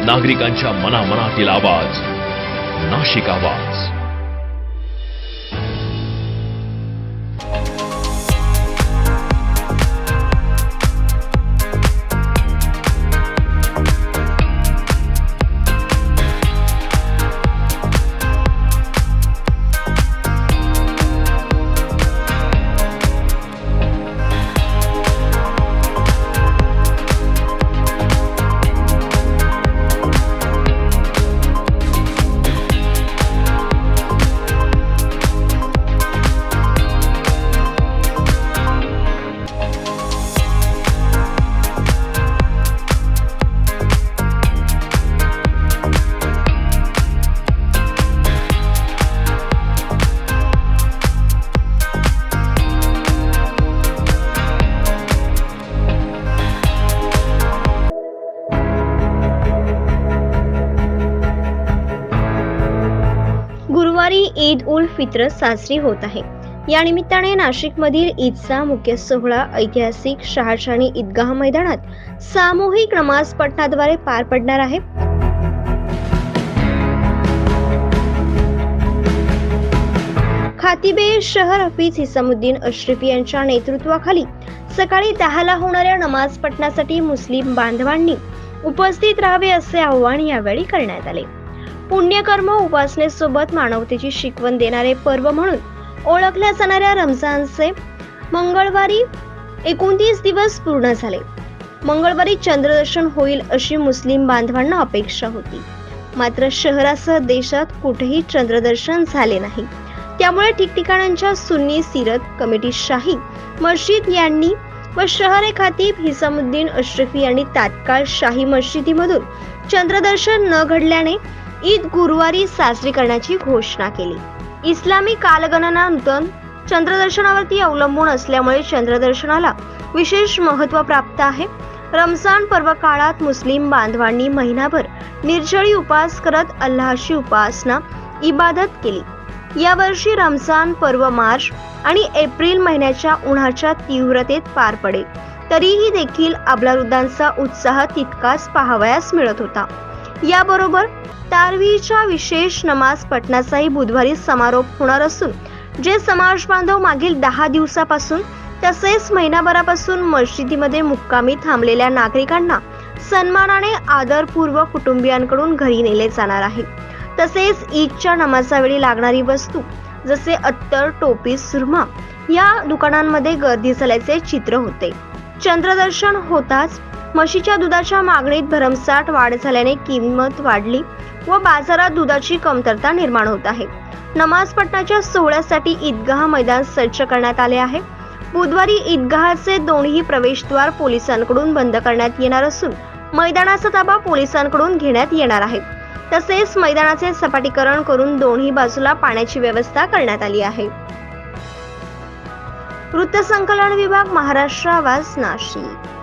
नागरिकांच्या मनामनातील आवाज, नाशिक आवाज. गुरुवारी ईद उल फित्र साजरी होत आहे. या निमित्ताने नाशिकमधील ईदचा मुख्य सोहळा ऐतिहासिक शहाजानी ईदगाह मैदानात सामूहिक नमाज पठणाद्वारे पार पडणार आहे. खातिबे शहर हफीज हिसामुद्दीन अशरफी यांच्या नेतृत्वाखाली सकाळी 10ला होणाऱ्या नमाज पठणासाठी मुस्लिम बांधवांनी उपस्थित राहावे असे आवाहन यावेळी करण्यात आले. पुण्यकर्म उपासनेसोबत मानवतेची शिकवण देणारे पर्व म्हणून ओळखल्या जाणाऱ्या रमजानचे मंगळवारी 29 दिवस पूर्ण झाले. मंगळवारी चंद्रदर्शन होईल अशी मुस्लिम बांधवांना अपेक्षा होती. मात्र शहरासह देशात कुठेही चंद्रदर्शन झाले नाही. त्यामुळे ठिकठिकाणांच्या सुन्नी सीरत कमिटी शाही मस्जिद यांनी व शहर खातीब हिसामुद्दीन अशरफी यांनी तात्काळ शाही मस्जिदीमधून चंद्रदर्शन न घडल्याने ईद गुरुवारी साजरी करण्याची घोषणा केली. इस्लामी कालगणना नूतन चंद्रदर्शनावरती अवलंबून असल्यामुळे चंद्रदर्शनाला विशेष महत्त्व प्राप्त आहे. रमजान पर्व काळात मुस्लिम बांधवांनी महिनाभर निर्जळी उपवास करत अल्लाहची उपासना इबादत केली. यावर्षी रमजान पर्व मार्च आणि एप्रिल महिन्याच्या उन्हाच्या तीव्रतेत पार पडेल. तरीही देखील अब्लारुद्दांचा उत्साह तितकाच पाहावयास मिळत होता. याबरोबर तारवीच्या विशेष नमाज पठणाचाही बुधवारी समारोप होणार असून जे समाज बांधव मागील 10 दिवसापासून तसेच महिनाभरापासून मस्जिदीमध्ये मुक्कामी थांबलेल्या नागरिकांना सन्मानाने आदरपूर्वक कुटुंबियांकडून घरी नेले जाणार आहे. तसेच ईदच्या नमाजावेळी लागणारी वस्तू जसे अत्तर, टोपी, सुरमा या दुकानांमध्ये गर्दी झाल्याचे चित्र होते. चंद्रदर्शन होताच म्हशीच्या दुधाच्या मागणीत भरमसाठ वाढ झाल्याने किंमत वाढली व बाजारात दुधाची कमतरता निर्माण होत आहे. नमाज पठणाच्या सोहळ्यासाठी ईदगाह मैदान सज्ज करण्यात आले आहे. बुधवारी ईदगाहचे दोन्ही प्रवेशद्वार पोलिसांकडून बंद करण्यात येणार असून मैदानाचा ताबा पोलिसांकडून घेण्यात येणार आहे. तसेच मैदानाचे सपाटीकरण करून दोन्ही बाजूला पाण्याची व्यवस्था करण्यात आली आहे. वृत्तसंकलन विभाग, महाराष्ट्र आवाज, नाशिक.